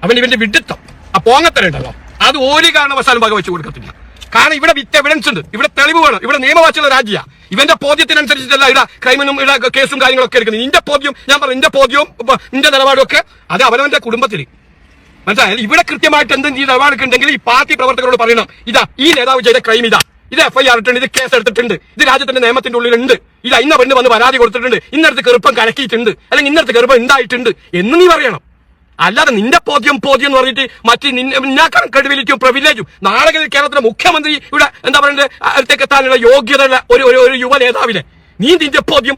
ഇവന്റെ വിഡിത്തം ആ പോങ്ങത്തരുണ്ടല്ലോ അത് ഒരു കാരണവശാലും വകവെച്ച് കൊടുക്കത്തില്ല. കാരണം ഇവിടെ വിത്ത് എവിഡൻസ് ഉണ്ട്, ഇവിടെ തെളിവ് വേണം, ഇവിടെ നിയമവാഴ്ചയുള്ള രാജ്യ. ഇവന്റെ ബോധ്യത്തിനനുസരിച്ചിട്ടല്ല ഇവിടെ ക്രൈമിനും ഇവിടെ കേസും കാര്യങ്ങളൊക്കെ എടുക്കുന്നത്. നിന്റെ ബോധ്യം ഞാൻ പറഞ്ഞു, നിന്റെ ബോധ്യവും നിന്റെ നിലപാടും ഒക്കെ അത് അവനവന്റെ കുടുംബത്തിൽ മനസ്സിലായാലും ഇവിടെ കൃത്യമായിട്ട് എന്തെങ്കിലും ഈ നിലപാടൊക്കെ ഉണ്ടെങ്കിൽ ഈ പാർട്ടി പ്രവർത്തകരോട് പറയണം, ഇതാ ഈ നേതാവ് ചെയ്ത ക്രൈം ഇതാ, ഇത് FIR ഇട്ടുണ്ട്, ഇത് കേസ് എടുത്തിട്ടുണ്ട്, ഇത് രാജ്യത്തിന്റെ നിയമത്തിന്റെ ഉള്ളിലുണ്ട്, ഇതാ ഇന്ന പെണ്ണ് വന്ന് പരാതി കൊടുത്തിട്ടുണ്ട്, ഇന്നടുത്ത് കെറുപ്പം കലക്കിയിട്ടുണ്ട്, അല്ലെങ്കിൽ ഇന്നടുത്ത് കെറുപ്പം ഉണ്ടായിട്ടുണ്ട് എന്ന് നീ പറയണം. അല്ലാതെ നിന്റെ പോദ്യം എന്ന് പറഞ്ഞിട്ട് മറ്റ് നിന്നാക്കാൻ ക്രെഡിബിലിറ്റിയും പ്രിവിലേജും നാളെ കേരളത്തിലെ മുഖ്യമന്ത്രി ഇവിടെ എന്താ പറയുന്നത് അടുത്തേക്ക് എത്താനുള്ള യോഗ്യതയുള്ള ഒരു യുവ നേതാവിനെ നീ നിന്റെ പോദ്യം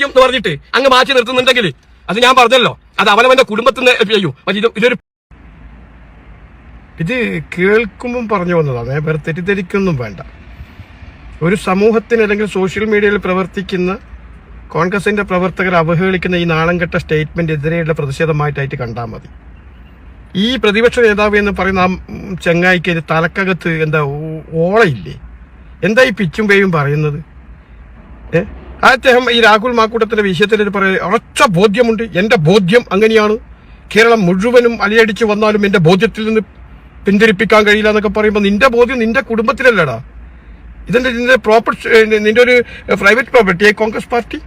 എന്ന് പറഞ്ഞിട്ട് അങ്ങ് മാറ്റി നിർത്തുന്നുണ്ടെങ്കിൽ അത് ഞാൻ പറഞ്ഞല്ലോ, അത് അവനവന്റെ കുടുംബത്തിന് ചെയ്യും. ഇത് കേൾക്കുമ്പം പറഞ്ഞു വന്നതാണ്, വേറെ തെറ്റിദ്ധരിക്കൊന്നും വേണ്ട. ഒരു സമൂഹത്തിന് അല്ലെങ്കിൽ സോഷ്യൽ മീഡിയയിൽ പ്രവർത്തിക്കുന്ന കോൺഗ്രസിന്റെ പ്രവർത്തകർ അവഹേളിക്കുന്ന ഈ നാളംകെട്ട സ്റ്റേറ്റ്മെന്റിനെതിരെയുള്ള പ്രതിഷേധമായിട്ടായിട്ട് കണ്ടാൽ മതി. ഈ പ്രതിപക്ഷ നേതാവ് എന്ന് പറയുന്ന ആ ചെങ്ങായിക്ക് തലക്കകത്ത് എന്താ ഓളയില്ലേ? എന്താ ഈ പിച്ചും പേയും പറയുന്നത്? അദ്ദേഹം ഈ രാഹുൽ മാക്കൂട്ടത്തിന്റെ വിഷയത്തിൽ പറയുന്നത് ഉറച്ച ബോധ്യമുണ്ട്, എന്റെ ബോധ്യം അങ്ങനെയാണ്, കേരളം മുഴുവനും അലയടിച്ച് വന്നാലും എന്റെ ബോധ്യത്തിൽ നിന്ന് പിന്തിരിപ്പിക്കാൻ കഴിയില്ല എന്നൊക്കെ പറയുമ്പോൾ നിന്റെ ബോധ്യം നിന്റെ കുടുംബത്തിലല്ലടാ. നിന്റെ നിന്റെ ഒരു പ്രൈവറ്റ് പ്രോപ്പർട്ടി കോൺഗ്രസ് പാർട്ടി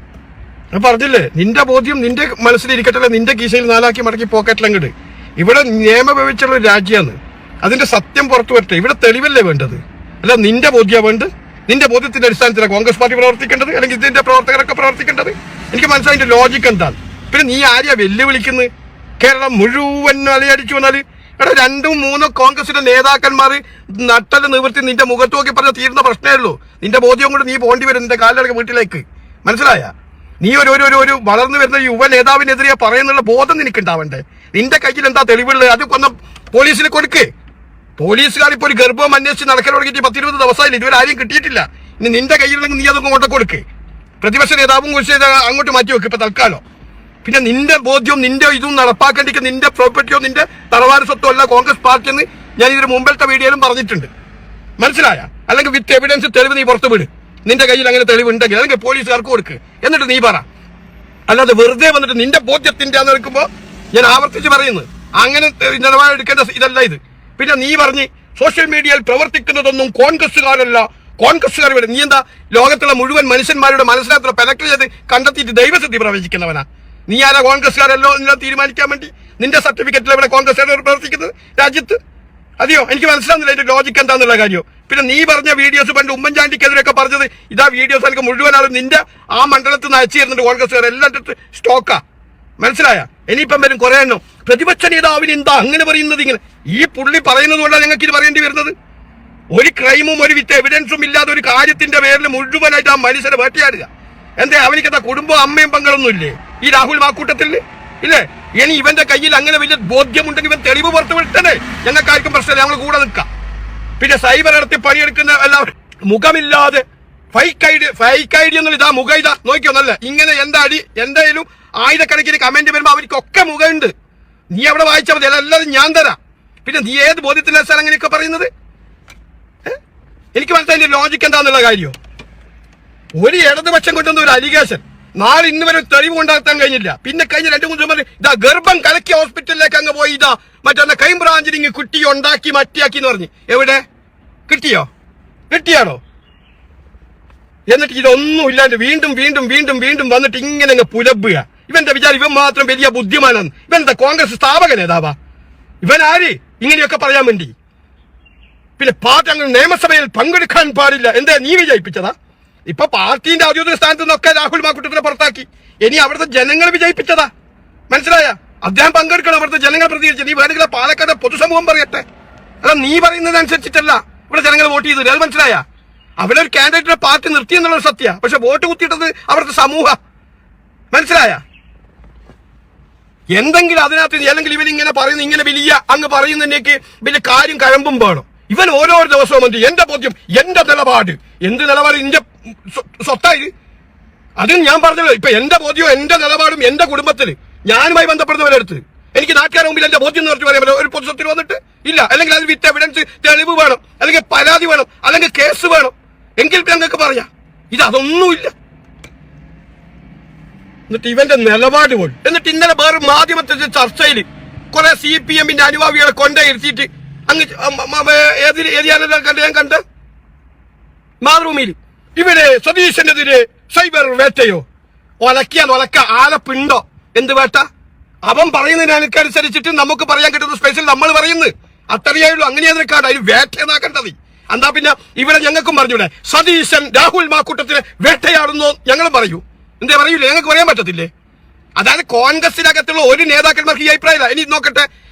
പറഞ്ഞില്ലേ? നിന്റെ ബോധ്യം നിന്റെ മനസ്സിലിരിക്കട്ടല്ലേ, നിന്റെ കീശയിൽ നാലാക്കി മടക്കി പോക്കറ്റിലങ്ങട്. ഇവിടെ നിയമവ്യവസ്ഥയുള്ള ഒരു രാജ്യമാണ്, അതിന്റെ സത്യം പുറത്തു വരട്ടെ. ഇവിടെ തെളിവല്ലേ വേണ്ടത്, അല്ല നിന്റെ ബോധ്യ വേണ്ടത്. നിന്റെ ബോധ്യത്തിന്റെ അടിസ്ഥാനത്തിലാണ് കോൺഗ്രസ് പാർട്ടി പ്രവർത്തിക്കേണ്ടത്, അല്ലെങ്കിൽ ഇതിന്റെ പ്രവർത്തകരൊക്കെ പ്രവർത്തിക്കേണ്ടത്. എനിക്ക് മനസ്സിലായി ലോജിക്ക് എന്താണ്. പിന്നെ നീ ആരെയാ വെല്ലുവിളിക്കുന്നത്? കേരളം മുഴുവൻ അലയടിച്ചു വന്നാല് എടാ 2-3 കോൺഗ്രസിന്റെ നേതാക്കന്മാർ നട്ടല് നിവൃത്തി നിന്റെ മുഖത്ത് നോക്കി പറഞ്ഞ തീരുന്ന പ്രശ്നമേ ഉള്ളൂ. നിന്റെ ബോധ്യം കൊണ്ട് നീ പോണ്ടി വരും നിന്റെ കാലിലടക്ക വീട്ടിലേക്ക്. മനസ്സിലായ? നീ ഒരു വളർന്നു വരുന്ന യുവ നേതാവിനെതിരെ പറയുന്നുള്ള ബോധം നിനക്കുണ്ടാവണ്ടേ? നിന്റെ കയ്യിൽ എന്താ തെളിവുള്ളത്? അത് കൊന്ന പോലീസിന് കൊടുക്ക്. പോലീസുകാർ ഇപ്പൊ ഒരു ഗർഭം അന്വേഷിച്ച് നടക്കാൻ തുടങ്ങിയിട്ട് 10-20 ദിവസമായില്ല, ഇതുവരെ ആരും കിട്ടിയിട്ടില്ല. ഇനി നിന്റെ കയ്യിലുണ്ടെങ്കിൽ നീ അതൊക്കെ കൊണ്ട് കൊടുക്ക്. പ്രതിപക്ഷ നേതാവും അങ്ങോട്ട് മാറ്റി വെക്ക് ഇപ്പൊ തൽക്കാലം. പിന്നെ നിന്റെ ബോധ്യവും നിന്റെ ഇതും നടപ്പാക്കേണ്ടിക്ക് നിന്റെ പ്രോപ്പർട്ടിയോ നിന്റെ തറവാട് സ്വത്തോ അല്ല കോൺഗ്രസ് പാർട്ടി എന്ന് ഞാൻ ഇതിന് മുമ്പിലത്തെ വീഡിയോയിലും പറഞ്ഞിട്ടുണ്ട്. മനസ്സിലായ? അല്ലെങ്കിൽ വിത്ത് എവിഡൻസ് തെളിവ് നീ പുറത്തു വിട്. നിന്റെ കയ്യിൽ അങ്ങനെ തെളിവുണ്ടെങ്കിൽ അല്ലെങ്കിൽ പോലീസുകാർക്ക് കൊടുക്ക്, എന്നിട്ട് നീ പറ. അല്ലാതെ വെറുതെ വന്നിട്ട് നിന്റെ ബോധ്യത്തിന്റെ ആന്ന് എടുക്കുമ്പോ ഞാൻ ആവർത്തിച്ച് പറയുന്നു, അങ്ങനെ നിലപാടെടുക്കേണ്ട ഇതല്ല ഇത്. പിന്നെ നീ പറഞ്ഞ് സോഷ്യൽ മീഡിയയിൽ പ്രവർത്തിക്കുന്നതൊന്നും കോൺഗ്രസ്സുകാരല്ല, കോൺഗ്രസ്സുകാർ ഇവിടെ. നീ എന്താ ലോകത്തുള്ള മുഴുവൻ മനുഷ്യന്മാരുടെ മനസ്സിലാക്കുന്ന പെലക്ട് ചെയ്ത് കണ്ടെത്തിയിട്ട് ദൈവസിദ്ധി പ്രവചിക്കുന്നവനാ? നീ ആരാ കോൺഗ്രസ്സുകാരല്ലോ എല്ലാം തീരുമാനിക്കാൻ വേണ്ടി? നിന്റെ സർട്ടിഫിക്കറ്റിൽ ഇവിടെ കോൺഗ്രസ്സുകാർ പ്രവർത്തിക്കുന്നത് രാജ്യത്ത്? അതെയോ? എനിക്ക് മനസ്സിലാവുന്നില്ല അതിന്റെ ലോജിക്ക് എന്താന്നുള്ള കാര്യം. പിന്നെ നീ പറഞ്ഞ വീഡിയോസ് പണ്ട് ഉമ്മൻചാണ്ടിക്കെതിരെയൊക്കെ പറഞ്ഞത് ഇതാ വീഡിയോസ് എനിക്ക് മുഴുവനാളും നിന്റെ ആ മണ്ഡലത്തിൽ നിന്ന് അയച്ചു തരുന്നുണ്ട് കോൺഗ്രസ്സുകാർ എല്ലാത്തിട്ട് സ്റ്റോക്കാ. മനസ്സിലായ? ഇനിയിപ്പം വരും കുറെ എണ്ണം പ്രതിപക്ഷ നേതാവിന് എന്താ അങ്ങനെ പറയുന്നത്? ഇങ്ങനെ ഈ പുള്ളി പറയുന്നത് കൊണ്ടാണ് ഞങ്ങൾക്ക് ഇത് പറയേണ്ടി വരുന്നത്. ഒരു ക്രൈമും ഒരു വിത്ത് എവിഡൻസും ഇല്ലാതെ ഒരു കാര്യത്തിന്റെ പേരിൽ മുഴുവനായിട്ട് ആ മനുഷ്യനെ വേട്ടയാടുക. എന്താ അവനിക്കെന്താ കുടുംബം അമ്മയും പങ്കളൊന്നും ഇല്ലേ ഈ രാഹുൽ മാക്കൂട്ടത്തിൽ? ഇല്ലേ? ഇനി ഇവന്റെ കയ്യിൽ അങ്ങനെ വലിയ ബോധ്യമുണ്ടെങ്കിൽ ഇവൻ തെളിവ് പുറത്തു വിട്ടേ ഞങ്ങൾക്കാർക്കും പ്രശ്നമില്ല, ഞങ്ങൾ കൂടെ നിൽക്കാം. പിന്നെ സൈബർ നടത്തി പണിയെടുക്കുന്ന എല്ലാവരും മുഖമില്ലാതെ ഫൈക്ക് ഐഡി എന്നുള്ള ഇതാ മുഖം ഇതാ നോക്കിയോ നല്ല ഇങ്ങനെ എന്തായാലും ആയിരക്കണക്കിന് കമന്റ് വരുമ്പോ അവർക്കൊക്കെ മുഖമുണ്ട്. നീ അവിടെ വായിച്ചാൽ മതി, എല്ലാവരും ഞാൻ തരാം. പിന്നെ നീ ഏത് ബോധ്യത്തിന്റെ സാർ അങ്ങനെയൊക്കെ പറയുന്നത്? എനിക്ക് മനസ്സിലായി ലോജിക്ക് എന്താന്നുള്ള കാര്യം. ഒരു ഇടതുപക്ഷം കൊണ്ടുവന്ന ഒരു അലിഗേഷൻ നാളെ ഇന്ന് വരെ തെളിവ് കൊണ്ടാക്കാൻ കഴിഞ്ഞില്ല. പിന്നെ കഴിഞ്ഞ 2-3 ദിവസം ഇതാ ഗർഭം കലക്കിയ ഹോസ്പിറ്റലിലേക്ക് അങ്ങ് പോയി ഇതാ മറ്റേ ക്രൈംബ്രാഞ്ചിന് കുട്ടി ഉണ്ടാക്കി മറ്റിയാക്കി എന്ന് പറഞ്ഞ് എവിടെ കിട്ടിയാണോ? എന്നിട്ട് ഇതൊന്നും ഇല്ലാണ്ട് വീണ്ടും വീണ്ടും വീണ്ടും വീണ്ടും വന്നിട്ട് ഇങ്ങനെ അങ്ങ് പുലബുക. ഇവന്റെ വിചാരം ഇവൻ മാത്രം വലിയ ബുദ്ധിമാനാണ്. ഇവനെന്താ കോൺഗ്രസ് സ്ഥാപക നേതാവാ? ഇവൻ ആര് ഇങ്ങനെയൊക്കെ പറയാൻ വേണ്ടി? പിന്നെ പാർട്ടി അങ്ങനെ നിയമസഭയിൽ പങ്കെടുക്കാൻ പാടില്ല എന്താ നീ വിജയിപ്പിച്ചതാ? ഇപ്പൊ പാർട്ടിന്റെ ഔദ്യോഗിക സ്ഥാനത്ത് നിന്നൊക്കെ രാഹുൽ മാക്കൂട്ടത്തിനെ പുറത്താക്കി. ഇനി അവിടുത്തെ ജനങ്ങൾ വിജയിപ്പിച്ചതാ. മനസ്സിലായ? അദ്ദേഹം പങ്കെടുക്കണം, അവിടുത്തെ ജനങ്ങൾ പ്രതികരിച്ചു. നീ വേണമെങ്കിൽ പാലക്കാട് പൊതുസമൂഹം പറയട്ടെ. അല്ല നീ പറയുന്നതനുസരിച്ചിട്ടല്ല ഇവിടെ ജനങ്ങൾ വോട്ട് ചെയ്തത്. അത് മനസ്സിലായ? അവിടെ ഒരു കാൻഡിഡേറ്റിനെ പാർട്ടി നിർത്തി എന്നുള്ള സത്യ, പക്ഷെ വോട്ട് കുത്തിയിട്ടത് അവിടുത്തെ സമൂഹം. മനസ്സിലായ? എന്തെങ്കിലും അതിനകത്ത് അല്ലെങ്കിൽ ഇവനിങ്ങനെ പറയുന്ന ഇങ്ങനെ വലിയ അങ്ങ് പറയുന്നതിനേക്ക് വലിയ കാര്യം കഴമ്പും വേണം. ഇവൻ ഓരോ ദിവസവും മതി എന്റെ ബോധ്യം എന്റെ നിലപാട്. എന്ത് നിലപാട്? ഇന്റെ സ്വത്തായി അതും ഞാൻ പറഞ്ഞല്ലോ. ഇപ്പൊ എന്റെ ബോധ്യവും എന്റെ നിലപാടും എന്റെ കുടുംബത്തിൽ ഞാനുമായി ബന്ധപ്പെടുന്നവരെടുത്ത് എനിക്ക് നാട്ടുകാരുടെ മുമ്പിൽ എന്റെ ബോധ്യം എന്ന് പറഞ്ഞു പറയാൻ പറ്റില്ല. ഒരു പൊതുസ്വത്തിൽ വന്നിട്ട് ഇല്ല, അല്ലെങ്കിൽ അത് വിത്ത് എവിഡൻസ് തെളിവ് വേണം, അല്ലെങ്കിൽ പരാതി വേണം, അല്ലെങ്കിൽ കേസ് വേണം, എങ്കിൽ ഞങ്ങൾക്ക് പറയാം. അതൊന്നുമില്ല. എന്നിട്ട് ഇവന്റെ നിലപാട് പോലും. എന്നിട്ട് ഇന്നലെ വേറെ മാധ്യമത്തിന്റെ ചർച്ചയിൽ കുറെ CPM അനുഭാവികളെ കൊണ്ടേ ഇരുത്തിയിട്ട് അങ്ങ് ഏതിയാണെല്ലാം കണ്ട് ഞാൻ കണ്ട് മാതൃഭൂമിയിൽ ഇവിടെ സതീശനെതിരെ സൈബർ വേട്ടയോ ഒലക്കിയാൽ ഒലക്ക ആലപ്പുണ്ടോ എന്ത് വേട്ട അവൻ പറയുന്നതിനനുസരിച്ചിട്ട് നമുക്ക് പറയാൻ കിട്ടുന്ന സ്പേസിൽ നമ്മൾ പറയുന്നു അത്രയേ ഉള്ളൂ. അങ്ങനെയാണ് കാട് അതിന് വേട്ടയെന്നാക്കേണ്ടത്. എന്താ പിന്നെ ഇവിടെ ഞങ്ങൾക്കും പറഞ്ഞൂടെ സതീശൻ രാഹുൽ മാക്കൂട്ടത്തിനെ വേട്ടയാടുന്നോ ഞങ്ങൾ പറയൂ എന്തേ പറയൂലേ ഞങ്ങൾക്ക് പറയാൻ പറ്റത്തില്ലേ? അതായത് കോൺഗ്രസിനകത്തുള്ള ഒരു നേതാക്കന്മാർക്ക് ഈ അഭിപ്രായമില്ല. ഇനി നോക്കട്ടെ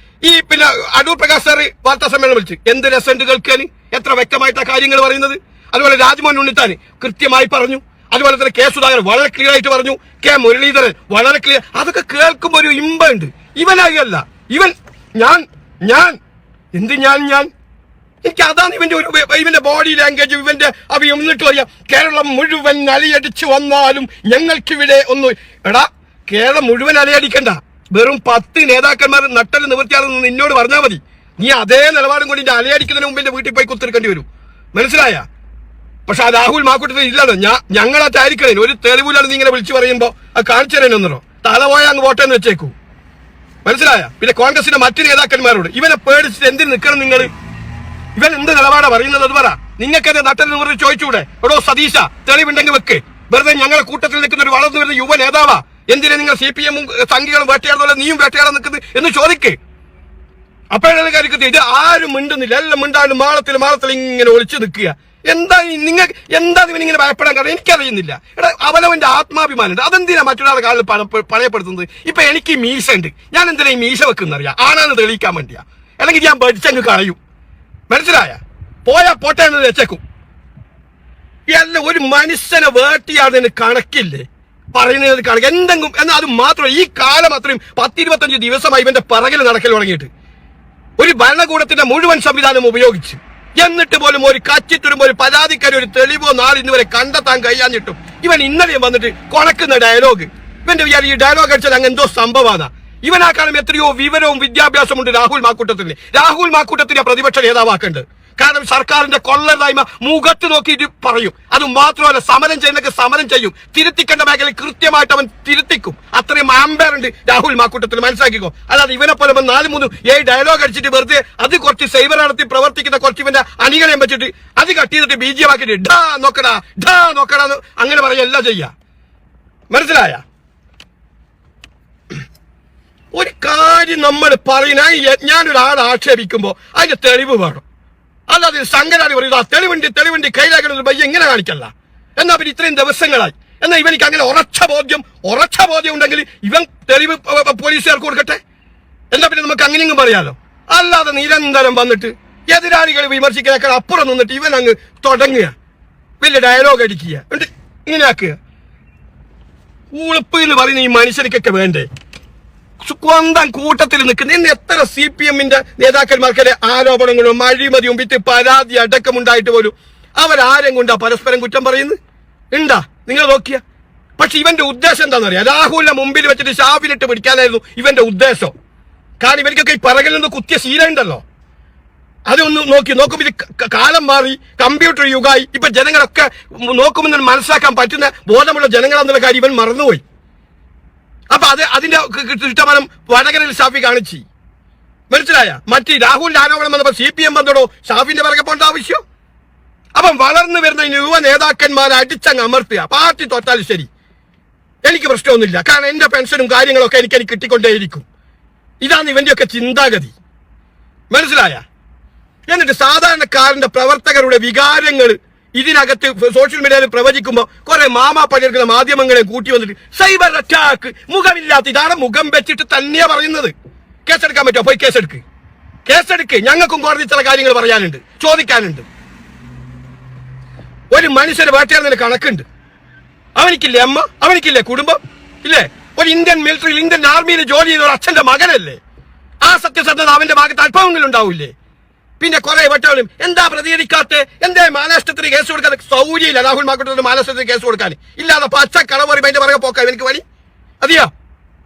ഈ പിന്നെ അടൂർ പ്രകാശ് സാറ് വാർത്താ സമ്മേളനം വിളിച്ച് എന്ത് രസമുണ്ട് കേൾക്കാൻ, എത്ര വ്യക്തമായിട്ടാണ് കാര്യങ്ങൾ പറയുന്നത്. അതുപോലെ രാജ്മോഹൻ ഉണ്ണിത്താൻ കൃത്യമായി പറഞ്ഞു. അതുപോലെ തന്നെ കെ സുധാകരൻ വളരെ ക്ലിയർ ആയിട്ട് പറഞ്ഞു. കെ മുരളീധരൻ വളരെ ക്ലിയർ. അതൊക്കെ കേൾക്കുമ്പോൾ ഒരു ഇമ്പുണ്ട്. ഇവനാകല്ല ഇവൻ ഞാൻ എനിക്ക് അതാണ് ഇവന്റെ ബോഡി ലാംഗ്വേജ് ഇവന്റെ അവയും എന്നിട്ട് പറയാം കേരളം മുഴുവൻ അലയടിച്ചു വന്നാലും ഞങ്ങൾക്കിവിടെ ഒന്നും. എടാ കേരളം മുഴുവൻ അലയടിക്കണ്ട, വെറും 10 നേതാക്കന്മാർ നട്ടൽ നിവൃത്തിയാണെന്ന് നിന്നോട് പറഞ്ഞാൽ മതി. നീ അതേ നിലപാടും കൊണ്ട് അലയടിക്കുന്നതിന് മുമ്പ് എന്റെ വീട്ടിൽ പോയി കുത്തിരിക്കേണ്ടി വരും. മനസ്സിലായ? പക്ഷെ ആ രാഹുൽ മാക്കൂട്ടത്തിൽ ഇല്ലല്ലോ. ഞങ്ങളായിട്ടായിരിക്കണേ ഒരു തെളിവിലാണ് നീ ഇങ്ങനെ വിളിച്ചു പറയുമ്പോ അത് കാണിച്ചു തരാനൊന്നോ തല പോയാൽ അങ്ങ് വോട്ടെന്ന് വെച്ചേക്കൂ. മനസ്സിലായ? പിന്നെ കോൺഗ്രസിന്റെ മറ്റു നേതാക്കന്മാരോട് ഇവനെ പേടിച്ചിട്ട് എന്തിന് നിൽക്കണം നിങ്ങൾ? ഇവൻ എന്ത് നിലപാടാ പറയുന്നത് അത് പറ. നിങ്ങൾക്ക് എന്റെ നട്ടൽ നിവൃത്തി ചോദിച്ചൂടെ? എടോ സതീശ തെളിവുണ്ടെങ്കിൽ വെക്ക്. വെറുതെ ഞങ്ങളെ കൂട്ടത്തിൽ നിൽക്കുന്ന ഒരു വളർന്നു വരുന്ന യുവ നേതാവാ എന്തിനാ നിങ്ങൾ CPM സംഘികളും വേട്ടയാടുന്നല്ലോ നീയും വേട്ടയാടാൻ നിൽക്കുന്നത് എന്ന് ചോദിക്ക്. അപ്പോഴാണ് കാര്യത്തിൽ ഇത് ആരും മിണ്ടുന്നില്ല. എല്ലാം മിണ്ടാണ്ട് മാളത്തിൽ ഇങ്ങനെ ഒളിച്ചു നിൽക്കുക. എന്താ ഇവനിങ്ങനെ ഭയപ്പെടാൻ കാരണം എനിക്കറിയുന്നില്ല. എടാ അവനവന്റെ ആത്മാഭിമാനം അതെന്തിനാ മറ്റൊരാളെ കാലിൽ പണയപ്പെടുത്തുന്നത്? ഇപ്പൊ എനിക്ക് മീശ ഉണ്ട്, ഞാൻ എന്തിനാ ഈ മീശ വെക്കുന്നറിയാം? ആണാന്ന് തെളിയിക്കാൻ വേണ്ടിയാ, അല്ലെങ്കിൽ ഞാൻ പഠിച്ചങ്ങ് കളയും. മനസ്സിലായ? പോയാ പോട്ടെ എന്ന് വെച്ചേക്കും. എല്ലാം ഒരു മനുഷ്യനെ വേട്ടിയാടുന്നതിന് കണക്കില്ലേ? പറയുന്നത് കണക്ക് എന്തെങ്കിലും എന്നാൽ അത് മാത്രം ഈ കാലം അത്രയും 10-25 ദിവസമായി ഇവന്റെ പിറകിൽ നടക്കൽ തുടങ്ങിയിട്ട് ഒരു ഭരണകൂടത്തിന്റെ മുഴുവൻ സംവിധാനം ഉപയോഗിച്ച് എന്നിട്ട് പോലും ഒരു കച്ചിട്ടും ഒരു പരാതിക്കാരി ഒരു തെളിവോ ഇന്ന് വരെ കണ്ടെത്താൻ കഴിയാഞ്ഞിട്ടും ഇവൻ ഇന്നലെയും വന്നിട്ട് കൊണക്കുന്ന ഡയലോഗ്. ഇവന്റെ വിചാരം ഈ ഡയലോഗ് അടിച്ചാൽ അങ്ങ് എന്തോ സംഭവമാണ്. ഇവനാക്കാളും എത്രയോ വിവരവും വിദ്യാഭ്യാസമുണ്ട് രാഹുൽ മാക്കൂട്ടത്തിന്. രാഹുൽ മാക്കൂട്ടത്തിനെ പ്രതിപക്ഷ നേതാവാക്കേണ്ടത്. കാരണം സർക്കാരിന്റെ കൊള്ളരുതായ്മ മുഖത്ത് നോക്കിയിട്ട് പറയും. അത് മാത്രമല്ല സമരം ചെയ്യുന്നൊക്കെ സമരം ചെയ്യും. തിരുത്തിക്കേണ്ട മേഖലയിൽ കൃത്യമായിട്ട് അവൻ തിരുത്തിക്കും. അത്രയും ആംബയർ ഉണ്ട് രാഹുൽ മാക്കൂട്ടത്തിന്. മനസ്സിലാക്കിക്കോ. അല്ലാതെ ഇവനെ പോലെ 4-3 ഡയലോഗ് അടിച്ചിട്ട് വെറുതെ അത് കുറച്ച് സൈബർ നടത്തി പ്രവർത്തിക്കുന്ന കുറച്ച് ഇവന്റെ അണികളെയും വെച്ചിട്ട് അത് കട്ട് ചെയ്തിട്ട് BGM ആക്കിയിട്ട് ഡാ നോക്കടാ അങ്ങനെ പറയല്ല ചെയ്യാ. മനസ്സിലായ? ഒരു കാര്യം നമ്മൾ പറയുന്ന ഞാനൊരാളെ ആക്ഷേപിക്കുമ്പോ അതിന്റെ തെളിവ് വേണം. അല്ലാതെ സംഘടന പറയുന്നത് തെളിവുണ്ട് കയ്യിലാക്കുന്ന ഒരു ബയ്യ എങ്ങനെ കാണിക്കല്ല. എന്നാ പിന്നെ ഇത്രയും ദിവസങ്ങളായി എന്നാ ഇവനിക്ക് അങ്ങനെ ഉറച്ച ബോധ്യം ഉണ്ടെങ്കിൽ ഇവൻ തെളിവ് പോലീസുകാർക്ക് കൊടുക്കട്ടെ. എന്നാ പിന്നെ നമുക്ക് അങ്ങനെയെങ്കിലും പറയാലോ. അല്ലാതെ നിരന്തരം വന്നിട്ട് എതിരാളികളെ വിമർശിക്കാനേക്കാൾ അപ്പുറം നിന്നിട്ട് ഇവൻ അങ്ങ് തുടങ്ങുക, വലിയ ഡയലോഗ് അടിക്കുക, ഇങ്ങനെ ആക്കുക. ഉളുപ്പ് എന്ന് പറയുന്ന ഈ മനുഷ്യർക്കൊക്കെ വേണ്ടേ? സ്വന്തം കൂട്ടത്തിൽ നിൽക്കുന്ന ഇന്ന് എത്ര CPM നേതാക്കന്മാർക്കെതിരെ ആരോപണങ്ങളും അഴിമതിയും വിറ്റ് പരാതി അടക്കമുണ്ടായിട്ട് പോലും അവരാരും കൊണ്ടാ പരസ്പരം കുറ്റം പറയുന്നത് ഉണ്ടാ? നിങ്ങൾ നോക്കിയ. പക്ഷെ ഇവന്റെ ഉദ്ദേശം എന്താണെന്നറിയാം? രാഹുലിന്റെ മുമ്പിൽ വെച്ചിട്ട് ഷാഫിലിട്ട് പിടിക്കാനായിരുന്നു ഇവന്റെ ഉദ്ദേശം. കാരണം ഇവർക്കൊക്കെ ഈ പിറകിൽ നിന്ന് കുത്തിയ ശീലം ഉണ്ടല്ലോ. അതൊന്ന് നോക്കുമ്പോ ഇത് കാലം മാറി, കമ്പ്യൂട്ടർ യുഗമായി. ഇപ്പൊ ജനങ്ങളൊക്കെ നോക്കുമ്പോൾ മനസ്സിലാക്കാൻ പറ്റുന്ന ബോധമുള്ള ജനങ്ങളെന്നുള്ള കാര്യം ഇവൻ മറന്നുപോയി. അപ്പൊ അതിന്റെ ഇഷ്ടമാനം വടകരയിൽ ഷാഫി കാണിച്ചു. മനസ്സിലായ? മറ്റ് രാഹുലിന്റെ ആരോപണം വന്നപ്പോ CPM വന്നോടോ ഷാഫിന്റെ പിറകെ പോകേണ്ട ആവശ്യം? അപ്പം വളർന്നു വരുന്ന യുവ നേതാക്കന്മാരെ അടിച്ചങ്ങ് അമർത്തുക. പാർട്ടി തോറ്റാലും ശരി, എനിക്ക് പ്രശ്നമൊന്നുമില്ല. കാരണം എന്റെ പെൻഷനും കാര്യങ്ങളൊക്കെ എനിക്ക് കിട്ടിക്കൊണ്ടേയിരിക്കും. ഇതാണ് ഇവന്റെയൊക്കെ ചിന്താഗതി. മനസ്സിലായ? എന്നിട്ട് സാധാരണക്കാരന്റെ പ്രവർത്തകരുടെ വികാരങ്ങൾ ഇതിനകത്ത് സോഷ്യൽ മീഡിയയിൽ പ്രവചിക്കുമ്പോ കുറെ പണിയെടുക്കുന്ന മാധ്യമങ്ങളെ കൂട്ടി വന്നിട്ട് സൈബർ അറ്റാക്ക്, മുഖമില്ലാത്ത ഇതാണ് മുഖം വെച്ചിട്ട് തന്നെയാ പറയുന്നത്. കേസെടുക്കാൻ പറ്റുമോ? പോയി കേസെടുക്ക്. ഞങ്ങൾക്കും കോടതി ചില കാര്യങ്ങൾ പറയാനുണ്ട്, ചോദിക്കാനുണ്ട്. ഒരു മനുഷ്യരെ വേട്ടയാടുന്നതിന് കണക്കുണ്ട്. അവനിക്കില്ലേ അമ്മ? അവനിക്കില്ലേ കുടുംബം? ഇല്ലേ? ഒരു ഇന്ത്യൻ മിലിറ്ററിയിൽ ഇന്ത്യൻ ആർമിയിൽ ജോലി ചെയ്ത ഒരു അച്ഛന്റെ മകനല്ലേ? ആ സത്യസന്ധത അവന്റെ ഭാഗത്ത് അല്പമെങ്കിലും ഉണ്ടാവില്ലേ? പിന്നെ കുറെ വട്ടങ്ങളും എന്താ പ്രതികരിക്കാത്ത, എന്താ മാനനഷ്ടത്തിന് കേസ് കൊടുക്കാൻ സൗകര്യമില്ല. രാഹുൽ മാക്കൂട്ടത്തിന് മാനനഷ്ടത്തിന് കേസ് കൊടുക്കാൻ ഇല്ലാതെ പച്ച കളവ് പറയുമ്പോൾ അതിന്റെ പറയുക പോക്കാം എനിക്ക് വഴി. അതെയോ?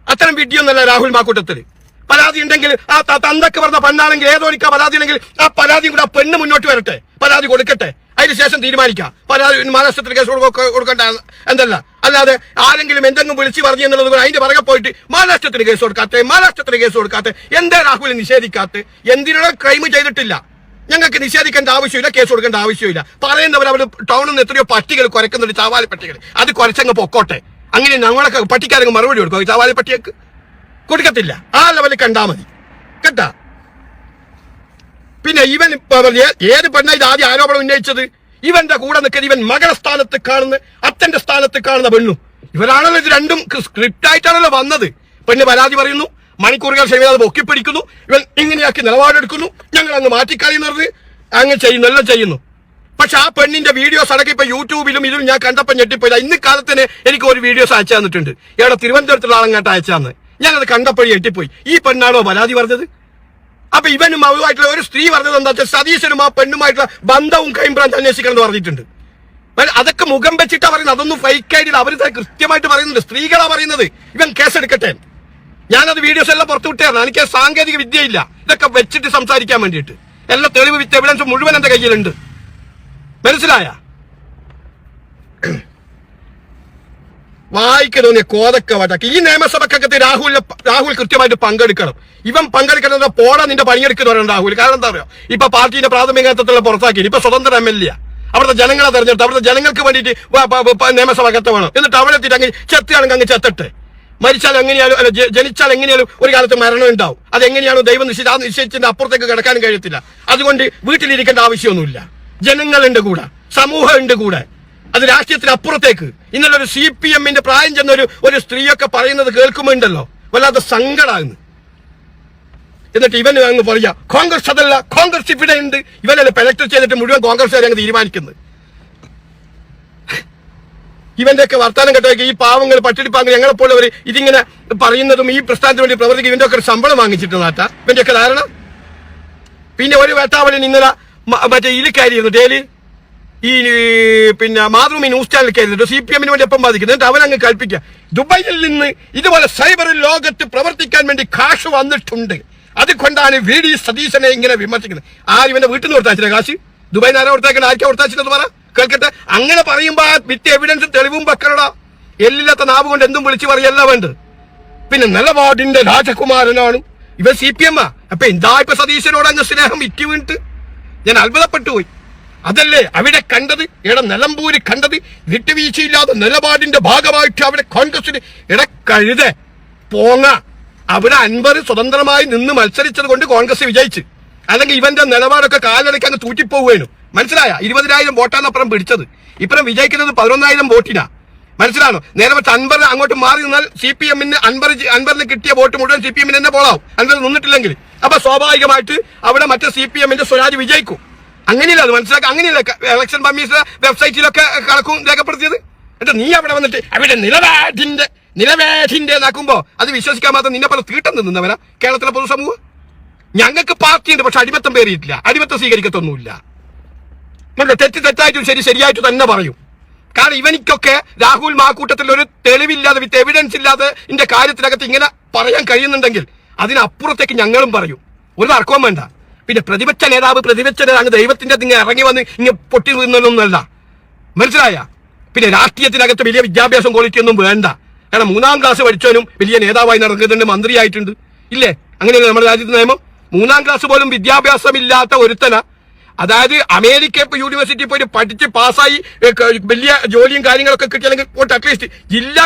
അത്തരം വിഡ്ഢിയൊന്നല്ല രാഹുൽ മാക്കൂട്ടത്തിന്. പരാതി ഉണ്ടെങ്കിൽ ആ തന്തക്ക് പറഞ്ഞ പെണ്ണാണെങ്കിൽ ഏതോനിക്കാ പരാതി ഉണ്ടെങ്കിൽ ആ പരാതി കൂടെ ആ പെണ്ണ് മുന്നോട്ട് വരട്ടെ, പരാതി കൊടുക്കട്ടെ, അതിനുശേഷം തീരുമാനിക്കാം പരാതി മഹാരാഷ്ട്രത്തിൽ കേസ് കൊടുക്കണ്ട എന്തല്ല. അല്ലാതെ ആരെങ്കിലും എന്തെങ്കിലും വിളിച്ച് പറഞ്ഞു എന്നുള്ളത് അതിന്റെ പുറകെ പോയിട്ട് മഹാരാഷ്ട്രത്തിന് കേസ് കൊടുക്കാത്ത എന്താ രാഹുൽ നിഷേധിക്കാത്ത? എന്തിനുള്ള ക്രൈം ചെയ്തിട്ടില്ല, ഞങ്ങൾക്ക് നിഷേധിക്കേണ്ട ആവശ്യമില്ല, കേസ് കൊടുക്കേണ്ട ആവശ്യമില്ല. പറയുന്നവർ അവിടെ ടൗണിൽ നിന്ന് എത്രയോ പട്ടികൾ കുരക്കുന്നുണ്ട്, ചാവാലി പട്ടികൾ, അത് കുരച്ചങ്ങ് പൊക്കോട്ടെ. അങ്ങനെ ഞങ്ങളൊക്കെ പട്ടിക്കാരങ്ങ് മറുപടി കൊടുക്കും, ചാവാലി പട്ടിയൊക്കെ കൊടുക്കത്തില്ല. ആ ലെവലിൽ കണ്ടാ മതി കേട്ടാ. പിന്നെ ഇവൻ ഏത് പെണ്ണ ഇത് ആദ്യം ആരോപണം ഉന്നയിച്ചത്? ഇവന്റെ കൂടെ നിൽക്കുന്ന ഇവൻ മകളുടെ സ്ഥാനത്ത് കാണുന്ന, അച്ഛന്റെ സ്ഥാനത്ത് കാണുന്ന പെണ്ണു, ഇവരാണല്ലോ ഇത് രണ്ടും സ്ക്രിപ്റ്റ് ആയിട്ടാണല്ലോ വന്നത്. പെണ്ണ് പരാതി പറയുന്നു, മണിക്കൂറുകൾ ക്ഷമിക്കാതെ പൊക്കിപ്പിടിക്കുന്നു, ഇവൻ ഇങ്ങനെയാക്കി നിലപാടെടുക്കുന്നു, ഞങ്ങൾ അങ്ങ് മാറ്റിക്കളയുന്നത് അങ്ങ് ചെയ്യുന്നു, എല്ലാം ചെയ്യുന്നു. പക്ഷെ ആ പെണ്ണിന്റെ വീഡിയോസ് അടക്കം ഇപ്പൊ യൂട്യൂബിലും ഇതിലും ഞാൻ കണ്ടപ്പോൾ ഞെട്ടിപ്പോയില്ല. ഇന്ന് കാലത്തിന് എനിക്ക് ഒരു വീഡിയോസ് അയച്ചു തന്നിട്ടുണ്ട്, ഇവിടെ തിരുവനന്തപുരത്തുള്ള ആളങ്ങാട്ട് അയച്ചു തന്നെ. ഞാനത് കണ്ടപ്പോഴേ ഞെട്ടിപ്പോയി. ഈ പെണ്ണാണോ പരാതി പറഞ്ഞത്? അപ്പൊ ഇവനും അവരുമായിട്ടുള്ള ഒരു സ്ത്രീ പറഞ്ഞത് എന്താ വെച്ചാൽ സതീശനും ആ പെണ്ണുമായിട്ടുള്ള ബന്ധവും ക്രൈംബ്രാഞ്ച് അന്വേഷിക്കണം എന്ന് പറഞ്ഞിട്ടുണ്ട്. അതൊക്കെ മുഖം വെച്ചിട്ടാ പറയുന്നത്, അതൊന്നും ഫേക്ക് ആയിട്ടില്ല. അവർ കൃത്യമായിട്ട് പറയുന്നുണ്ട്, സ്ത്രീകളാ പറയുന്നത് ഇവൻ കേസെടുക്കട്ടെ. ഞാനത് വീഡിയോസ് എല്ലാം പുറത്തു വിട്ടായിരുന്നു, എനിക്ക് സാങ്കേതിക വിദ്യയില്ല ഇതൊക്കെ വെച്ചിട്ട് സംസാരിക്കാൻ വേണ്ടിയിട്ട്. എല്ലാ തെളിവ് വിത്ത് എവിഡൻസ് മുഴുവൻ എന്റെ കയ്യിലുണ്ട്, മനസ്സിലായ? വായിക്ക് തോന്നിയ കോതക്ക വട്ടാക്കി. ഈ നിയമസഭക്കകത്ത് രാഹുൽ കൃത്യമായിട്ട് പങ്കെടുക്കണം. ഇവൻ പങ്കെടുക്കണം, പോടാ നിന്റെ പണിയെടുക്കുന്നു പറയണം രാഹുൽ. കാരണം എന്താ പറയുക, ഇപ്പൊ പാർട്ടിയുടെ പ്രാഥമിക നേതൃത്വത്തിലുള്ള പുറത്താക്കി, ഇപ്പൊ സ്വതന്ത്ര MLA അവിടുത്തെ ജനങ്ങളെ തെരഞ്ഞെടുത്ത് അവിടുത്തെ ജനങ്ങൾക്ക് വേണ്ടിയിട്ട് നിയമസഭക്കത്ത് വേണം. എന്നിട്ട് അവിടെ എത്തിയിട്ട് അങ്ങ് ചെത്തുകയാണെങ്കിൽ അങ്ങ് ചെത്തട്ടെ. മരിച്ചാൽ എങ്ങനെയാലും അല്ല ജനിച്ചാൽ എങ്ങനെയാലും ഒരു കാലത്ത് മരണം ഉണ്ടാവും. അതെങ്ങനെയാണോ ദൈവം നിശ്ചയിച്ചതിന്റെ അപ്പുറത്തേക്ക് കിടക്കാനും കഴിയത്തില്ല. അതുകൊണ്ട് വീട്ടിലിരിക്കേണ്ട ആവശ്യമൊന്നുമില്ല. ജനങ്ങളുണ്ട് കൂടെ, സമൂഹം ഉണ്ട് കൂടെ, അത് രാഷ്ട്രീയത്തിന് അപ്പുറത്തേക്ക്. ഇന്നലെ ഒരു CPM-ന്റെ പ്രായം ചെന്ന ഒരു സ്ത്രീയൊക്കെ പറയുന്നത് കേൾക്കുമ്പോണ്ടല്ലോ വല്ലാതെ സങ്കടമാകുന്നു. എന്നിട്ട് ഇവന് അങ്ങ് പറയാ കോൺഗ്രസ് അതല്ല, കോൺഗ്രസ് ഇവിടെ ഉണ്ട്. ഇവനല്ലേ പെലക്ട് ചെയ്തിട്ട് മുഴുവൻ കോൺഗ്രസ്സുകാരെ അങ്ങ് തീരുമാനിക്കുന്നത്. ഇവന്റെയൊക്കെ വർത്താനം കേട്ടോക്കെ ഈ പാവങ്ങൾ പട്ടിണിപ്പാങ്ങൾ ഞങ്ങളെപ്പോലുള്ളവർ ഇതിങ്ങനെ പറയുന്നതും ഈ പ്രസ്ഥാനത്തിന് വേണ്ടി പ്രവർത്തിക്കും ഇവന്റെ ഒക്കെ ഒരു ശമ്പളം വാങ്ങിച്ചിട്ട് നാട്ടാ ഇവന്റെയൊക്കെ ധാരണ. പിന്നെ ഒരു വേട്ടാവളിന് ഇന്നലെ മറ്റേ ഇലിക്കാരിയിരുന്നു ഡെയിലി ഈ പിന്നെ മാതൃഭൂമി ന്യൂസ് ചാനൽ കയറിയിട്ട് CPM-ന് വേണ്ടി എപ്പം ബാധിക്കുന്നത്. എന്നിട്ട് അവനങ്ങ് കൽപ്പിക്കുക ദുബായിൽ നിന്ന് ഇതുപോലെ സൈബർ ലോകത്ത് പ്രവർത്തിക്കാൻ വേണ്ടി കാശ് വന്നിട്ടുണ്ട്, അതുകൊണ്ടാണ് VD സതീശനെ ഇങ്ങനെ വിമർശിക്കുന്നത്. ഇവന്റെ വീട്ടിൽ നിന്ന് കൊടുത്താച്ചില്ല കാശ്? ദുബായിൽ ആരാ കൊടുത്താക്കണം, ആർക്കാ കൊടുത്താച്ചില്ലെന്ന് പറ കേൾക്കട്ടെ. അങ്ങനെ പറയുമ്പോ വിത്ത് എവിഡൻസ് തെളിവും വെക്കണടാ. എല്ലില്ലാത്ത നാവ് കൊണ്ട് എന്തും വിളിച്ചു പറയല്ല വേണ്ട. പിന്നെ നിലപാടിന്റെ രാജകുമാരനാണ് ഇവൻ CPM-ആ. അപ്പൊ എന്താ ഇപ്പൊ സതീശനോട് അങ്ങ് സ്നേഹം ഇറ്റി വീണിട്ട് ഞാൻ അത്ഭുതപ്പെട്ടു പോയി. അതല്ലേ അവിടെ കണ്ടത്, ഇവിടെ നിലമ്പൂര് കണ്ടത് വിട്ടുവീഴ്ചയില്ലാതെ നിലപാടിന്റെ ഭാഗമായിട്ട് അവിടെ കോൺഗ്രസിന് കഴുത പോങ്ങ. അവിടെ അൻവർ സ്വതന്ത്രമായി നിന്ന് മത്സരിച്ചത് കൊണ്ട് കോൺഗ്രസ് വിജയിച്ച്. അല്ലെങ്കിൽ ഇവന്റെ നിലപാടൊക്കെ കാലടയ്ക്ക് അങ്ങ് തൂറ്റിപ്പോവുകയാണ്. മനസ്സിലായ? 20,000 വോട്ടാണപ്പുറം പിടിച്ചത്. ഇപ്പുറം വിജയിക്കുന്നത് 11,000 വോട്ടിനാ. മനസ്സിലാണോ? നേരെ വെച്ച് അൻവർ അങ്ങോട്ട് മാറി നിന്നാൽ CPM-ന് അൻവറിന് കിട്ടിയ വോട്ട് മുഴുവൻ CPM-ന് തന്നെ പോളാവും, അൻവർ നിന്നിട്ടില്ലെങ്കിൽ. അപ്പൊ സ്വാഭാവികമായിട്ട് അവിടെ മറ്റേ CPM-ന്റെ സ്വരാജ് വിജയിക്കും. അങ്ങനെയല്ല അത് മനസ്സിലാക്കുക. അങ്ങനെയല്ല ഇലക്ഷൻ കമ്മീഷൻ വെബ്സൈറ്റിലൊക്കെ കണക്കും രേഖപ്പെടുത്തിയത്. എന്നിട്ട് നീ അവിടെ വന്നിട്ട് അവിടെ നിലവേധിന്റെ നാക്കുമ്പോ അത് വിശ്വസിക്കാൻ മാത്രം നിന്നെ പല തീട്ടം നിന്നവനാ കേരളത്തിലെ പൊതുസമൂഹം. ഞങ്ങൾക്ക് പാർട്ടിയുണ്ട്, പക്ഷെ അടിമത്തം പേറിയിട്ടില്ല, അടിമത്തം സ്വീകരിക്കത്തൊന്നുമില്ല. തെറ്റായിട്ടും ശരിയായിട്ടും തന്നെ പറയും. കാരണം ഇവനിക്കൊക്കെ രാഹുൽ മാക്കൂട്ടത്തിൽ ഒരു തെളിവില്ലാതെ വിത്ത് എവിഡൻസ് ഇല്ലാതെ ഇതിന്റെ കാര്യത്തിനകത്ത് ഇങ്ങനെ പറയാൻ കഴിയുന്നുണ്ടെങ്കിൽ അതിനപ്പുറത്തേക്ക് ഞങ്ങളും പറയും, ഒരു തർക്കവും വേണ്ട. പിന്നെ പ്രതിപക്ഷ നേതാവ് അങ്ങ് ദൈവത്തിന്റെ നിങ്ങൾ ഇറങ്ങി വന്ന് ഇങ്ങനെ പൊട്ടി നിന്നൊന്നുമല്ല, മനസ്സിലായ? പിന്നെ രാഷ്ട്രീയത്തിനകത്ത് വലിയ വിദ്യാഭ്യാസം ക്വാളിറ്റി ഒന്നും വേണ്ട. കാരണം 3ാം ക്ലാസ് പഠിച്ചവനും വലിയ നേതാവായി നടക്കുന്നുണ്ട്, മന്ത്രിയായിട്ടുണ്ട്, ഇല്ലേ? അങ്ങനെയല്ലേ നമ്മുടെ രാജ്യത്തെ നിയമം? 3ാം ക്ലാസ് പോലും വിദ്യാഭ്യാസമില്ലാത്ത ഒരുത്തന, അതായത് അമേരിക്ക യൂണിവേഴ്സിറ്റി പോയിട്ട് പഠിച്ച് പാസ്സായി വലിയ ജോലിയും കാര്യങ്ങളൊക്കെ കിട്ടിയാലെങ്കിൽ പോയിട്ട് അറ്റ്ലീസ്റ്റ് ജില്ലാ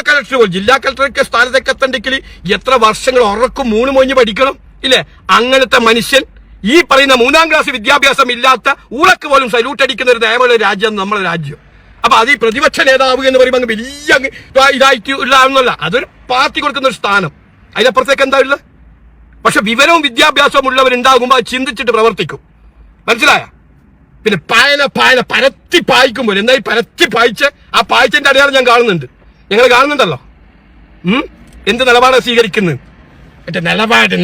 കളക്ടർക്ക് സ്ഥാനത്തേക്ക് എത്തണ്ടെങ്കിൽ എത്ര വർഷങ്ങൾ ഉറക്കും 3 മൊഞ്ഞ് പഠിക്കണം, ഇല്ലേ? അങ്ങനത്തെ മനുഷ്യൻ ഈ പറയുന്ന 3ാം ക്ലാസ് വിദ്യാഭ്യാസം ഇല്ലാത്ത ഊളക്ക് പോലും സല്യൂട്ട് അടിക്കുന്ന ഒരു നിയമമുള്ള രാജ്യം നമ്മുടെ രാജ്യം. അപ്പൊ അത് ഈ പ്രതിപക്ഷ നേതാവ് എന്ന് പറയുമ്പോൾ വലിയ ഇതായിട്ട് ഉള്ളതാണെന്നല്ല, അതൊരു പാർട്ടി കൊടുക്കുന്ന ഒരു സ്ഥാനം. അതിനപ്പുറത്തേക്ക് എന്താ ഉള്ളത്? പക്ഷെ വിവരവും വിദ്യാഭ്യാസവും ഉള്ളവരുണ്ടാകുമ്പോൾ അത് ചിന്തിച്ചിട്ട് പ്രവർത്തിക്കും, മനസ്സിലായ? പിന്നെ പരത്തി പായിക്കുമ്പോൾ എന്താ ഈ പരത്തി പായിച്ച് ആ പായിച്ചതിന്റെ അടയാളം ഞാൻ കാണുന്നുണ്ട്, ഞങ്ങൾ കാണുന്നുണ്ടല്ലോ. എന്ത് നിലപാടാണ് സ്വീകരിക്കുന്നത്? മറ്റേ നിലപാട്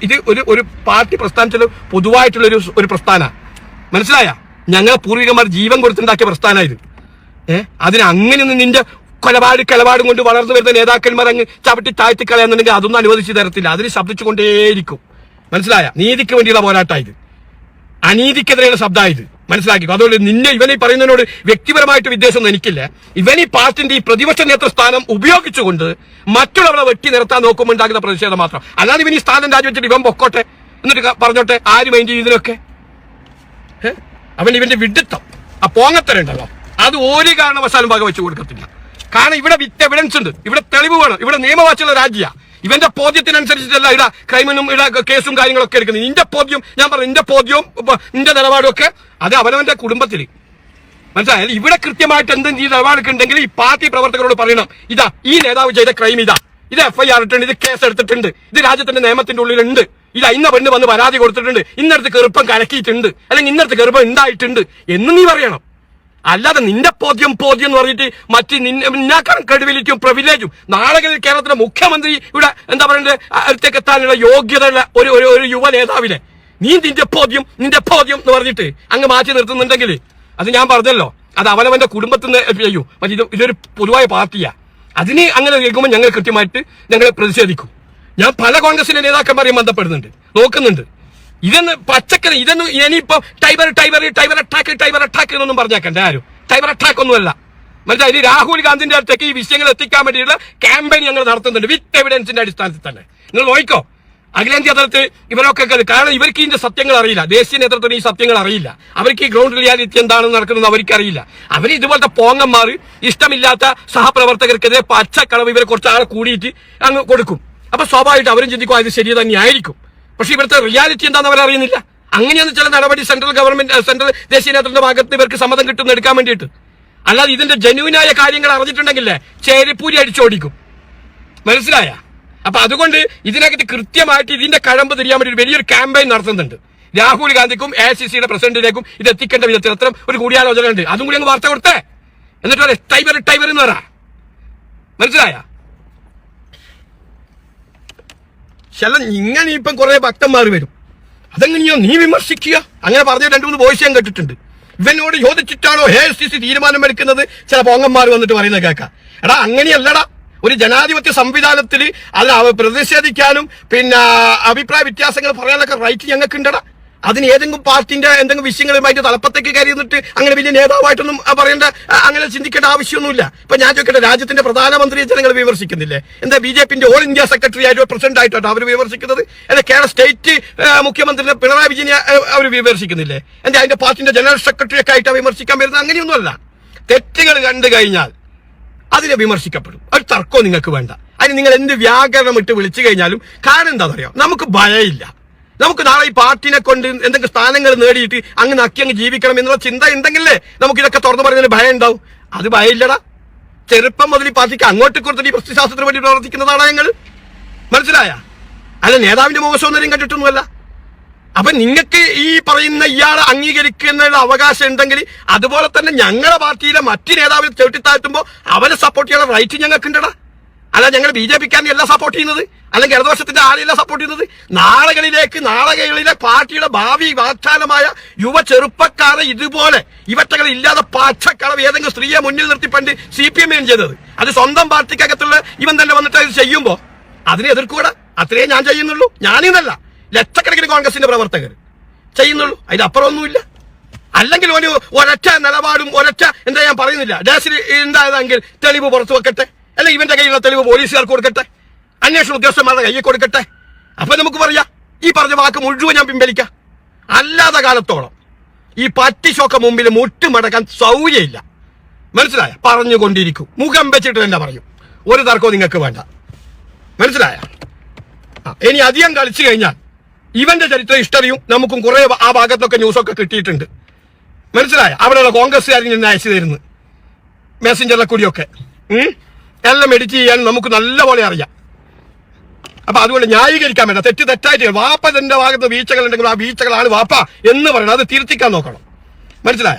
ഇത് ഒരു പാർട്ടി പ്രസ്ഥാനത്തിൽ പൊതുവായിട്ടുള്ള ഒരു പ്രസ്ഥാന, മനസ്സിലായ? ഞങ്ങൾ പൂർവികന്മാർ ജീവൻ കൊടുത്തുണ്ടാക്കിയ പ്രസ്ഥാന ഇത്. അതിന് അങ്ങനെയൊന്നും നിന്റെ കൊലപാടും കൊണ്ട് വളർന്നു വരുന്ന നേതാക്കന്മാർ അങ്ങ് ചവിട്ടി താഴ്ത്തി കളയാന്നുണ്ടെങ്കിൽ അതൊന്നും അനുവദിച്ചു തരത്തില്ല. അതിന് ശബ്ദിച്ചുകൊണ്ടേയിരിക്കും. മനസ്സിലായ? നീതിക്ക് വേണ്ടിയുള്ള പോരാട്ടമായത്, അനീതിക്കെതിരെയുള്ള ശബ്ദമായത്. മനസ്സിലാക്കി. അതുകൊണ്ട് ഇവനീ പറയുന്നതിനോട് വ്യക്തിപരമായിട്ട് വിദ്വേഷമൊന്നും എനിക്കില്ല. ഇവൻ ഈ പാർട്ടിന്റെ ഈ പ്രതിപക്ഷ നേതൃസ്ഥാനം ഉപയോഗിച്ചുകൊണ്ട് മറ്റുള്ളവരെ വെട്ടി നിർത്താൻ നോക്കുമ്പോൾ ഉണ്ടാകുന്ന പ്രതിഷേധം മാത്രം. അല്ലാതെ ഇവൻ ഈ സ്ഥാനം രാജിവെച്ചിട്ട് ഇവൻ പൊക്കോട്ടെ എന്നിട്ട് പറഞ്ഞോട്ടെ, ആര് മൈൻഡ് ചെയ്തതിനൊക്കെ. അവൻ ഇവന്റെ വിഡിത്തം, ആ പോങ്ങത്തരുണ്ടല്ലോ, അത് ഒരു കാരണവശാലും വകവെച്ച് കൊടുക്കത്തില്ല. കാരണം ഇവിടെ വിത്ത് എവിഡൻസ് ഉണ്ട്, ഇവിടെ തെളിവ് വേണം, ഇവിടെ നിയമവാച്ചുള്ള രാജ്യമാണ്. ഇവന്റെ പോദ്യത്തിനനുസരിച്ചിട്ടല്ല ഇവിടെ ക്രൈമിനും ഇവിടെ കേസും കാര്യങ്ങളൊക്കെ എടുക്കുന്നത്. നിന്റെ പോദ്യം, ഞാൻ പറഞ്ഞു, നിന്റെ പോദ്യവും നിന്റെ നിലപാടും ഒക്കെ അത് അവനവന്റെ കുടുംബത്തിൽ. മനസ്സിലായാലും ഇവിടെ കൃത്യമായിട്ട് എന്തും ഈ നിലപാടൊക്കെ ഉണ്ടെങ്കിൽ ഈ പാർട്ടി പ്രവർത്തകരോട് പറയണം, ഇതാ ഈ നേതാവ് ചെയ്ത ക്രൈം, ഇത് FIR ഇട്ടുണ്ട്, ഇത് കേസ് എടുത്തിട്ടുണ്ട്, ഇത് രാജ്യത്തിന്റെ നിയമത്തിന്റെ ഉള്ളിലുണ്ട്, ഇന്ന പെണ്ണ് വന്ന് പരാതി കൊടുത്തിട്ടുണ്ട്, ഇന്നടുത്ത് കെറുപ്പം കലക്കിയിട്ടുണ്ട്, അല്ലെങ്കിൽ ഇന്നടുത്ത് കെറുപ്പം ഉണ്ടായിട്ടുണ്ട് എന്ന് നീ പറയണം. അല്ലാതെ നിന്റെ പോദ്യം എന്ന് പറഞ്ഞിട്ട് മറ്റ് നിന്നാക്കാൻ ക്രെഡിബിലിറ്റിയും പ്രിവിലേജും നാളെ കേരളത്തിലെ മുഖ്യമന്ത്രി ഇവിടെ എന്താ പറയണ്ടത് അടുത്തേക്ക് എത്താനുള്ള യോഗ്യതയുള്ള ഒരു യുവ നേതാവിനെ നീ നിന്റെ പോദ്യം എന്ന് പറഞ്ഞിട്ട് അങ്ങ് മാറ്റി നിർത്തുന്നുണ്ടെങ്കിൽ അത് ഞാൻ പറഞ്ഞല്ലോ, അത് അവനവന്റെ കുടുംബത്തിൽ നിന്ന് ചെയ്യും. മറ്റേ ഇതൊരു പൊതുവായ പാർട്ടിയാ. അതിന് അങ്ങനെ കേൾക്കുമ്പോൾ ഞങ്ങൾ കൃത്യമായിട്ട് ഞങ്ങൾ പ്രതിഷേധിക്കും. ഞാൻ പല കോൺഗ്രസിന്റെ നേതാക്കന്മാരെയും ബന്ധപ്പെടുന്നുണ്ട്, നോക്കുന്നുണ്ട്. ഇതെന്ന് പച്ചക്കറി, ഇതൊന്നും ഇനിയിപ്പോ ടൈബർ അറ്റാക്ക് എന്നൊന്നും പറഞ്ഞേക്കണ്ടേ ആരും. ടൈബർ അറ്റാക്ക് ഒന്നുമല്ല. മനസ്സിലായി? രാഹുൽ ഗാന്ധിന്റെ അടുത്തേക്ക് ഈ വിഷയങ്ങൾ എത്തിക്കാൻ വേണ്ടിയുള്ള ക്യാമ്പയിൻ ഞങ്ങൾ നടത്തുന്നുണ്ട്, വിത്ത് എവിഡൻസിന്റെ അടിസ്ഥാനത്തിൽ തന്നെ. നിങ്ങൾ നോക്കിക്കോ, അഖിലേന്ത്യാ തലത്തിൽ ഇവരൊക്കെ, കാരണം ഇവർക്ക് ഇതിന്റെ സത്യങ്ങൾ അറിയില്ല, ദേശീയ നേതൃത്വത്തിന് ഈ സത്യങ്ങൾ അറിയില്ല, അവർക്ക് ഈ ഗ്രൗണ്ട് റിയാലിറ്റി എന്താണെന്ന് നടക്കുന്നത് അവർക്ക് അറിയില്ല. അവർ ഇതുപോലത്തെ പോങ്ങന്മാർ ഇഷ്ടമില്ലാത്ത സഹപ്രവർത്തകർക്കെതിരെ പച്ചക്കളവ് ഇവരെ കുറച്ച് ആളെ കൂടിയിട്ട് അങ്ങ് കൊടുക്കും. അപ്പൊ സ്വാഭാവികമായിട്ട് അവരും ചിന്തിക്കും അത് ശരി തന്നെയായിരിക്കും. പക്ഷെ ഇവിടുത്തെ റിയാലിറ്റി എന്താണെന്ന് അവർ അറിയുന്നില്ല. അങ്ങനെയാണ് ചില നടപടി സെൻട്രൽ ദേശീയ നേതൃത്വത്തിന്റെ ഭാഗത്ത് ഇവർക്ക് സമ്മതം കിട്ടുന്ന എടുക്കാൻ വേണ്ടിയിട്ട്. അല്ലാതെ ഇതിന്റെ ജനുവിനായ കാര്യങ്ങൾ അറിഞ്ഞിട്ടുണ്ടെങ്കിലേ ചേരിപ്പൂരി അടിച്ചോടിക്കും. മനസ്സിലായ? അപ്പൊ അതുകൊണ്ട് ഇതിനകത്ത് കൃത്യമായിട്ട് ഇതിന്റെ കഴമ്പ് തിരിയാൻ വേണ്ടി വലിയൊരു ക്യാമ്പയിൻ നടത്തുന്നുണ്ട്. രാഹുൽ ഗാന്ധിക്കും AICCയുടെ പ്രസിഡന്റിലേക്കും ഇത് എത്തിക്കേണ്ട വിധത്തിൽ അത്തരം ഒരു കൂടിയാലോചന ഉണ്ട്. അതും കൂടി അങ്ങ് വാർത്ത കൊടുത്തേ, എന്നിട്ട് ടൈബർ എന്ന് പറ. മനസ്സിലായ? ചില ഇങ്ങനെ ഇപ്പം കുറെ ഭക്തന്മാർ വരും, അതെങ്ങനെയോ നീ വിമർശിക്കുക, അങ്ങനെ പറഞ്ഞ 2-3 വോയിസ് ഞാൻ കേട്ടിട്ടുണ്ട്. ഇവനോട് യോജിച്ചിട്ടാണോ AICC തീരുമാനം എടുക്കുന്നത് ചില പോങ്ങന്മാർ വന്നിട്ട് പറയുന്നത് കേൾക്കാം. എടാ അങ്ങനെയല്ലടാ, ഒരു ജനാധിപത്യ സംവിധാനത്തിൽ അത് പ്രതിഷേധിക്കാനും പിന്നെ അഭിപ്രായ വ്യത്യാസങ്ങൾ പറയാനൊക്കെ റൈറ്റ് ഞങ്ങൾക്ക് ഉണ്ടടാ. അതിന് ഏതെങ്കിലും പാർട്ടിന്റെ എന്തെങ്കിലും വിഷയങ്ങളുമായിട്ട് തലപ്പത്തേക്ക് കയറി നിന്നിട്ട് അങ്ങനെ വലിയ നേതാവായിട്ടൊന്നും പറയേണ്ട, അങ്ങനെ ചിന്തിക്കേണ്ട ആവശ്യമൊന്നുമില്ല. ഇപ്പൊ ഞാൻ ചോദിക്കട്ടെ, രാജ്യത്തിന്റെ പ്രധാനമന്ത്രിയെ ജനങ്ങൾ വിമർശിക്കുന്നില്ലേ? എന്താ BJPന്റെ ഓൾ ഇന്ത്യ സെക്രട്ടറി ആയിട്ടോ പ്രസിഡന്റ് ആയിട്ടോ അവർ വിമർശിക്കുന്നത്? എന്താ കേരള സ്റ്റേറ്റ് മുഖ്യമന്ത്രി പിണറായി വിജയനെ അവർ വിമർശിക്കുന്നില്ലേ? എന്താ അതിന്റെ പാർട്ടിന്റെ ജനറൽ സെക്രട്ടറി ഒക്കെ ആയിട്ടാണ് വിമർശിക്കാൻ വരുന്നത്? അങ്ങനെയൊന്നുമല്ല. തെറ്റുകൾ കണ്ടു കഴിഞ്ഞാൽ അതിനെ വിമർശിക്കപ്പെടും, ഒരു തർക്കവും നിങ്ങൾക്ക് വേണ്ട. അതിന് നിങ്ങൾ എന്ത് വ്യാകരണം ഇട്ട് വിളിച്ചു കഴിഞ്ഞാലും കാരണം എന്താണെന്ന് അറിയാം, നമുക്ക് ഭയമില്ല. നമുക്ക് നാളെ ഈ പാർട്ടിനെ കൊണ്ട് എന്തെങ്കിലും സ്ഥാനങ്ങൾ നേടിയിട്ട് അങ്ങ് നക്കി അങ്ങ് ജീവിക്കണം എന്നുള്ള ചിന്ത ഉണ്ടെങ്കിലേ നമുക്ക് ഇതൊക്കെ തുറന്നു പറയുന്നതിന് ഭയം ഉണ്ടാവും. അത് ഭയമില്ലടാ. ചെറുപ്പം മുതൽ ഈ പാർട്ടിക്ക് അങ്ങോട്ട് കൊടുത്തിട്ട് ഈ പ്രത്യശാസ്ത്രത്തിന് വേണ്ടി പ്രവർത്തിക്കുന്നതാണ് ഞങ്ങൾ. മനസ്സിലായ? അല്ല നേതാവിന്റെ മുഖസൗന്ദര്യം കണ്ടിട്ടൊന്നുമല്ല. അപ്പൊ നിങ്ങൾക്ക് ഈ പറയുന്ന ഇയാളെ അംഗീകരിക്കുന്ന അവകാശം ഉണ്ടെങ്കിൽ അതുപോലെ തന്നെ ഞങ്ങളുടെ പാർട്ടിയിലെ മറ്റു നേതാവിനെ ചവിട്ടിത്താഴ്ത്തുമ്പോൾ അവരെ സപ്പോർട്ട് ചെയ്യാനുള്ള റൈറ്റ് ഞങ്ങൾക്ക് ഉണ്ടടാ. അല്ല ഞങ്ങൾ BJPക്കാരനെ അല്ല സപ്പോർട്ട് ചെയ്യുന്നത്, അല്ലെങ്കിൽ ഇടതുപക്ഷത്തിന്റെ ആരെയല്ല സപ്പോർട്ട് ചെയ്യുന്നത്. നാളെകളിലെ പാർട്ടിയുടെ ഭാവി വാഗ്ദാനമായ യുവ ചെറുപ്പക്കാരെ ഇതുപോലെ ഇവറ്റകൾ ഇല്ലാതെ പച്ചക്കളവ് ഏതെങ്കിലും സ്ത്രീയെ മുന്നിൽ നിർത്തി പണ്ട് CPM ചെയ്തത്, അത് സ്വന്തം പാർട്ടിക്കകത്തുള്ള ഇവൻ തന്നെ വന്നിട്ട് അത് ചെയ്യുമ്പോ അതിനെ എതിർക്കൂടാ. അത്രേ ഞാൻ ചെയ്യുന്നുള്ളൂ. ഞാനിന്നല്ല, ലക്ഷക്കണക്കിന് കോൺഗ്രസിന്റെ പ്രവർത്തകർ ചെയ്യുന്നുള്ളൂ. അതിനപ്പുറം ഒന്നുമില്ല. അല്ലെങ്കിൽ ഒരൊറ്റ നിലപാടും എന്താ ഞാൻ പറയുന്നില്ല, ഡാഷിൽ എന്തായതെങ്കിൽ തെളിവ് പുറത്തു വെക്കട്ടെ, അല്ല ഇവന്റെ കയ്യിലുള്ള തെളിവ് പോലീസുകാർക്ക് കൊടുക്കട്ടെ, അന്വേഷണ ഉദ്യോഗസ്ഥന്മാരുടെ കയ്യിൽ കൊടുക്കട്ടെ. അപ്പൊ നമുക്ക് പറയാം ഈ പറഞ്ഞ വാക്ക് മുഴുവൻ ഞാൻ പിൻവലിക്കാം. അല്ലാത്ത കാലത്തോളം ഈ പട്ടിഷൊക്കെ മുമ്പിൽ മുട്ടുമടക്കാൻ സൗകര്യമില്ല. മനസ്സിലായ? പറഞ്ഞുകൊണ്ടിരിക്കും, മുഖം വെച്ചിട്ട് തന്നെ പറയും, ഒരു തർക്കവും നിങ്ങൾക്ക് വേണ്ട. മനസ്സിലായ? ഇനി അധികം കളിച്ചു കഴിഞ്ഞാൽ ഇവന്റെ ചരിത്ര ഹിസ്റ്ററിയും നമുക്കും കുറെ ആ ഭാഗത്തൊക്കെ ന്യൂസൊക്കെ കിട്ടിയിട്ടുണ്ട്. മനസ്സിലായ? അവിടെയുള്ള കോൺഗ്രസ്സുകാരിൽ നിന്ന് അയച്ചു തരുന്നു മെസ്സഞ്ചറിലെ കൂടിയൊക്കെ എല്ലാം എഡിറ്റ് ചെയ്യാൻ നമുക്ക് നല്ലപോലെ അറിയാം. അപ്പൊ അതുകൊണ്ട് ന്യായീകരിക്കാൻ വേണ്ട, തെറ്റായിട്ട് വാപ്പ തന്റെ ഭാഗത്ത് വീഴ്ചകൾ ഉണ്ടെങ്കിൽ ആ വീഴ്ചകളാണ് വാപ്പ എന്ന് പറയുന്നത്, അത് തിരുത്തിക്കാൻ നോക്കണം. മനസ്സിലായ?